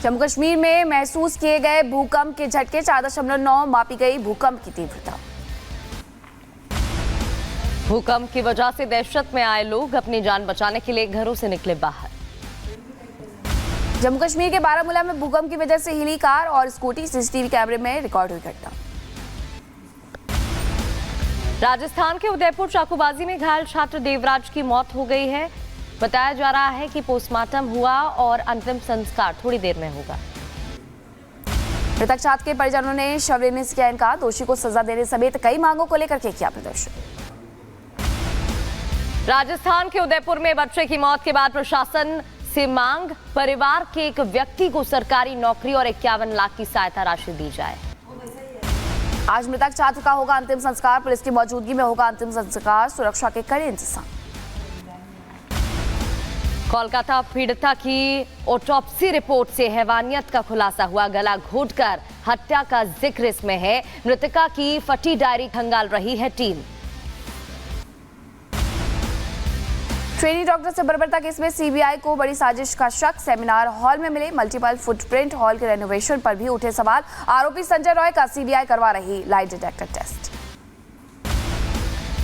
जम्मू कश्मीर में महसूस किए गए भूकंप के झटके 4.9 मापी गई भूकंप की तीव्रता। भूकंप की वजह से दहशत में आए लोग अपनी जान बचाने के लिए घरों से निकले बाहर। जम्मू कश्मीर के बारामूला में भूकंप की वजह से हिली कार और स्कूटी, सीसीटीवी कैमरे में रिकॉर्ड हुई घटना। राजस्थान के उदयपुर चाकूबाजी में घायल छात्र देवराज की मौत हो गई है। बताया जा रहा है कि पोस्टमार्टम हुआ और अंतिम संस्कार थोड़ी देर में होगा। मृतक छात्र के परिजनों ने शव लेने से किया इनकार। दोषी को सजा देने समेत कई मांगों को लेकर किया प्रदर्शन। राजस्थान के उदयपुर में बच्चे की मौत के बाद प्रशासन से मांग, परिवार के एक व्यक्ति को सरकारी नौकरी और 51 लाख की सहायता राशि दी जाए। आज मृतक छात्र का होगा अंतिम संस्कार। पुलिस की मौजूदगी में होगा अंतिम संस्कार। सुरक्षा के कड़े इंतजाम। कोलकाता पीड़िता की ऑटोप्सी रिपोर्ट से हैवानियत का खुलासा हुआ। गला घोंटकर हत्या का जिक्र इसमें है। मृतका की फटी डायरी खंगाल रही है टीम। ट्रेनी डॉक्टर से बर्बरता केस में सीबीआई को बड़ी साजिश का शक। सेमिनार हॉल में मिले मल्टीपल फुटप्रिंट। हॉल के रेनोवेशन पर भी उठे सवाल। आरोपी संजय रॉय का सीबीआई करवा रही lie detector test.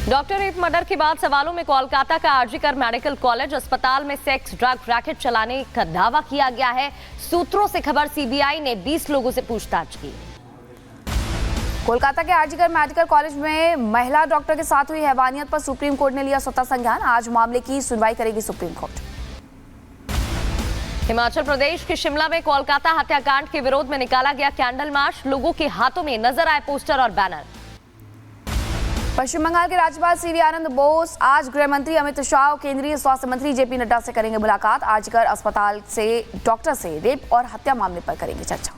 Doctor rape murder के बाद सवालों में कोलकाता का आरजीकर मेडिकल कॉलेज अस्पताल में सेक्स ड्रग रैकेट चलाने का दावा किया गया है। सूत्रों से खबर, सीबीआई ने 20 लोगों से पूछताछ की। कोलकाता के आरजीकर मेडिकल कॉलेज में महिला डॉक्टर के साथ हुई हैवानियत पर सुप्रीम कोर्ट ने लिया स्वतः संज्ञान। आज मामले की सुनवाई करेगी सुप्रीम कोर्ट। हिमाचल प्रदेश के शिमला में कोलकाता हत्याकांड के विरोध में निकाला गया कैंडल मार्च। लोगों के हाथों में नजर आए पोस्टर और बैनर। पश्चिम बंगाल के राज्यपाल सीवी आनंद बोस आज गृह मंत्री अमित शाह, केंद्रीय स्वास्थ्य मंत्री जेपी नड्डा से करेंगे मुलाकात। आजकर अस्पताल से डॉक्टर से रेप और हत्या मामले पर करेंगे चर्चा।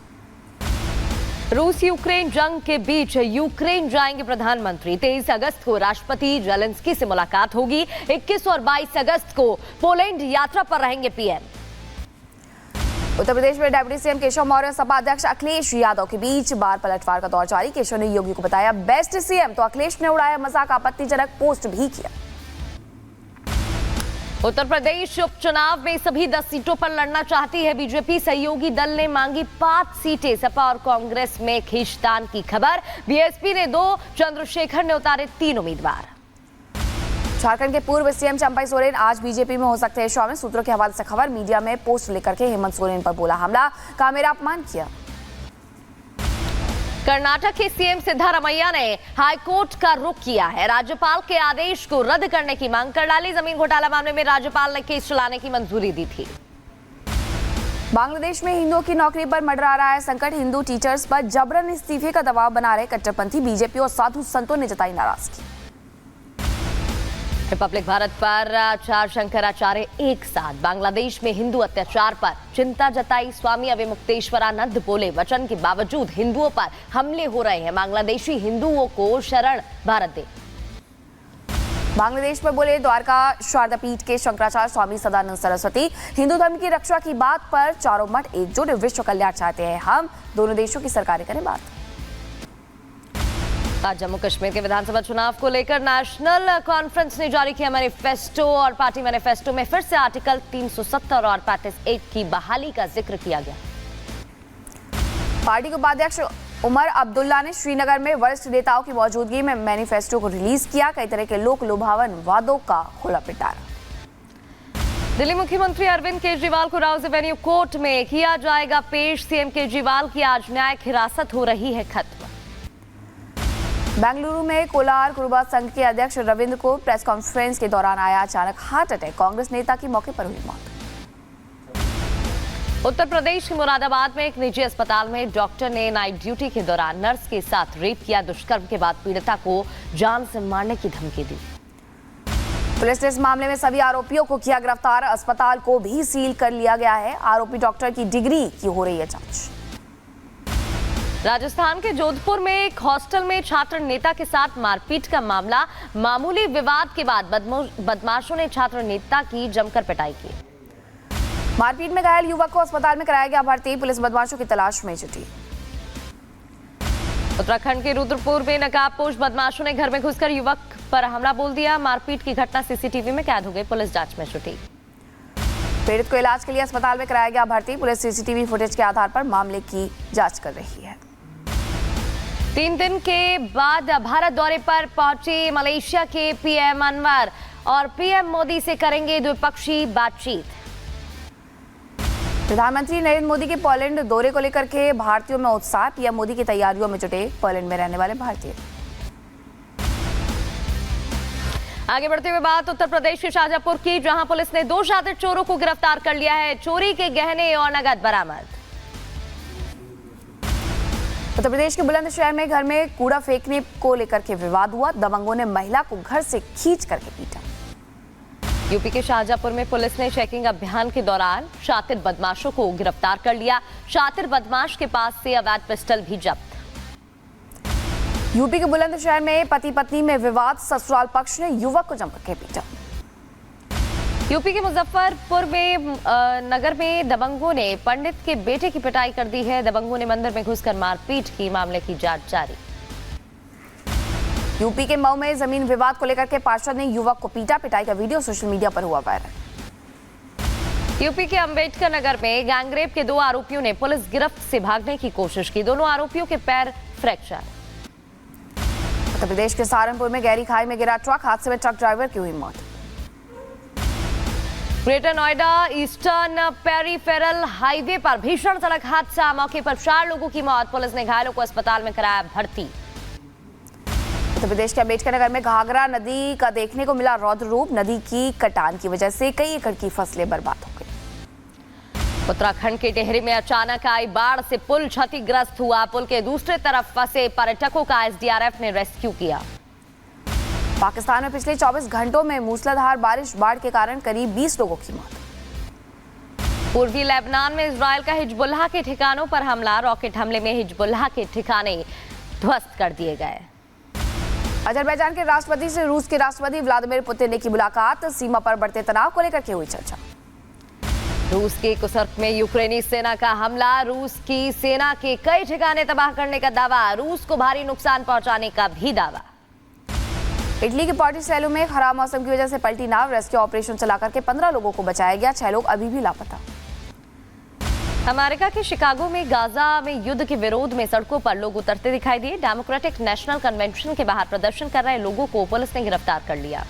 रूस यूक्रेन जंग के बीच यूक्रेन जाएंगे प्रधानमंत्री। 23 अगस्त को राष्ट्रपति जेलेंस्की से मुलाकात होगी। 21 और 22 अगस्त को पोलैंड यात्रा पर रहेंगे पीएम। उत्तर प्रदेश में डिप्टी सीएम केशव मौर्य सपा अध्यक्ष अखिलेश यादव के बीच बार पलटवार का दौर जारी। केशव ने योगी को बताया बेस्ट सीएम, तो अखिलेश ने उड़ाया मजाक। आपत्तिजनक पोस्ट भी किया। उत्तर प्रदेश उपचुनाव में सभी 10 सीटों पर लड़ना चाहती है बीजेपी। सहयोगी दल ने मांगी 5 सीटें। सपा और कांग्रेस में खींचतान की खबर। बीएसपी ने 2, चंद्रशेखर ने उतारे 3 उम्मीदवार। झारखंड के पूर्व सीएम चंपई सोरेन आज बीजेपी में हो सकते हैं शामिल। सूत्रों के हवाले से खबर। मीडिया में पोस्ट लेकर के हेमंत सोरेन पर बोला हमला, कहा मेरा अपमान किया। कर्नाटक के सीएम सिद्धारमैया ने हाईकोर्ट का रुख किया है। राज्यपाल के आदेश को रद्द करने की मांग। करनाली जमीन घोटाला मामले में राज्यपाल ने केस चलाने की मंजूरी दी थी। बांग्लादेश में हिंदुओं की नौकरी पर मंडरा रहा है संकट। हिंदू टीचर्स पर जबरन इस्तीफे का दबाव बना रहे कट्टरपंथी। बीजेपी और साधु संतों ने जताई नाराजगी। रिपब्लिक भारत पर 4 शंकराचार्य एक साथ। बांग्लादेश में हिंदू अत्याचार पर चिंता जताई। स्वामी अविमुक्तेश्वरानंद बोले वचन के बावजूद हिंदुओं पर हमले हो रहे हैं। बांग्लादेशी हिंदुओं को शरण भारत दे। बांग्लादेश पर बोले द्वारका शारदा पीठ के शंकराचार्य स्वामी सदानंद सरस्वती। हिंदू धर्म की रक्षा की बात पर चारों मठ एकजुट। विश्व कल्याण चाहते हैं हम, दोनों देशों की सरकारें करें बात। आज जम्मू कश्मीर के विधानसभा चुनाव को लेकर नेशनल कॉन्फ्रेंस ने जारी किया मैनिफेस्टो और पार्टी मैनिफेस्टो में फिर से आर्टिकल 370 और 35(1) की बहाली का जिक्र किया गया। पार्टी के उपाध्यक्ष उमर अब्दुल्ला ने श्रीनगर में वरिष्ठ नेताओं की मौजूदगी में मैनिफेस्टो को रिलीज किया। कई तरह के लोक लुभावन वादों का खुला पिटारा। दिल्ली मुख्यमंत्री अरविंद केजरीवाल को राउज एवेन्यू कोर्ट में किया जाएगा पेश। सीएम केजरीवाल की आज न्यायिक हिरासत हो रही है खत्म। बेंगलुरु में कोलार कुरुबा संघ के अध्यक्ष रविंद्र को प्रेस कॉन्फ्रेंस के दौरान आया अचानक हार्ट अटैक। कांग्रेस नेता की मौके पर हुई मौत। उत्तर प्रदेश के मुरादाबाद में एक निजी अस्पताल में डॉक्टर ने नाइट ड्यूटी के दौरान नर्स के साथ रेप किया। दुष्कर्म के बाद पीड़िता को जान से मारने की धमकी दी। पुलिस ने इस मामले में सभी आरोपियों को किया गिरफ्तार। अस्पताल को भी सील कर लिया गया है। आरोपी डॉक्टर की डिग्री की हो रही है जांच। राजस्थान के जोधपुर में एक हॉस्टल में छात्र नेता के साथ मारपीट का मामला। मामूली विवाद के बाद बदमाशों ने छात्र नेता की जमकर पिटाई की। मारपीट में घायल युवक को अस्पताल में कराया गया भर्ती। पुलिस बदमाशों की तलाश में जुटी। उत्तराखंड के रुद्रपुर में नकाबपोश बदमाशों ने घर में घुसकर युवक पर हमला बोल दिया। मारपीट की घटना सीसीटीवी में कैद हो गई। पुलिस जांच में जुटी। पीड़ित को इलाज के लिए अस्पताल में कराया गया भर्ती। पुलिस सीसीटीवी फुटेज के आधार पर मामले की जांच कर रही है। 3 दिन के बाद भारत दौरे पर पहुंचे मलेशिया के पीएम अनवर और पीएम मोदी से करेंगे द्विपक्षीय बातचीत। प्रधानमंत्री नरेंद्र मोदी के पोलैंड दौरे को लेकर के भारतीयों में उत्साह। पीएम मोदी की तैयारियों में जुटे पोलैंड में रहने वाले भारतीय। आगे बढ़ते हुए बात उत्तर प्रदेश के शाजापुर की, जहां पुलिस ने 2 शातिर चोरों को गिरफ्तार कर लिया है। चोरी के गहने और नगद बरामद। उत्तर प्रदेश के बुलंदशहर में घर में कूड़ा फेंकने को लेकर के विवाद हुआ। दबंगों ने महिला को घर से खींच करके पीटा। यूपी के शाहजहांपुर में पुलिस ने चेकिंग अभियान के दौरान शातिर बदमाशों को गिरफ्तार कर लिया। शातिर बदमाश के पास से अवैध पिस्टल भी जब्त। यूपी के बुलंदशहर में पति पत्नी में विवाद। ससुराल पक्ष ने युवक को जमकर के पीटा। यूपी के मुजफ्फरपुर में नगर में दबंगों ने पंडित के बेटे की पिटाई कर दी है। दबंगों ने मंदिर में घुसकर मारपीट की। मामले की जांच जारी। यूपी के मऊ में जमीन विवाद को लेकर के पार्षद ने युवक को पीटा। पिटाई का वीडियो सोशल मीडिया पर हुआ वायरल। यूपी के अंबेडकर नगर में गैंगरेप के 2 आरोपियों ने पुलिस गिरफ्त से भागने की कोशिश की। दोनों आरोपियों के पैर फ्रैक्चर। उत्तर प्रदेश के सहारनपुर में गहरी खाई में गिरा ट्रक। हादसे में ट्रक ड्राइवर की हुई मौत। Greater Noida eastern peripheral highway पर भीषण सड़क हादसा। मौके पर 4 लोगों की मौत। पुलिस ने घायलों को अस्पताल में कराया भर्ती। उत्तर प्रदेश के अम्बेडकर नगर में घाघरा नदी का देखने को मिला रौद्र रूप। नदी की कटान की वजह से कई एकड़ की फसलें बर्बाद हो गई। उत्तराखंड के टिहरी में अचानक आई बाढ़ से पुल क्षतिग्रस्त हुआ। पुल के दूसरे तरफ फंसे पर्यटकों का एसडीआरएफ ने रेस्क्यू किया। पाकिस्तान में पिछले 24 घंटों में मूसलाधार बारिश। बाढ़ के कारण करीब 20 लोगों की मौत। पूर्वी लेबनान में इजरायल का हिजबुल्लाह के ठिकानों पर हमला। रॉकेट हमले में हिजबुल्लाह के ठिकाने ध्वस्त कर दिए गए। अजरबैजान के राष्ट्रपति से रूस के राष्ट्रपति व्लादिमीर पुतिन ने की मुलाकात। सीमा पर बढ़ते तनाव को लेकर के हुई चर्चा। रूस के कुर्स्क में यूक्रेनी सेना का हमला। रूस की सेना के कई ठिकाने तबाह करने का दावा। रूस को भारी नुकसान पहुंचाने का भी दावा। इटली के पोर्टिसेलो में खराब मौसम की वजह से पलटी नाव। रेस्क्यू ऑपरेशन चलाकर के 15 लोगों को बचाया गया। 6 लोग अभी भी लापता। अमेरिका के शिकागो में गाजा में युद्ध के विरोध में सड़कों पर लोग उतरते दिखाई दिए। डेमोक्रेटिक नेशनल कन्वेंशन के बाहर प्रदर्शन कर रहे लोगों को पुलिस ने गिरफ्तार कर लिया।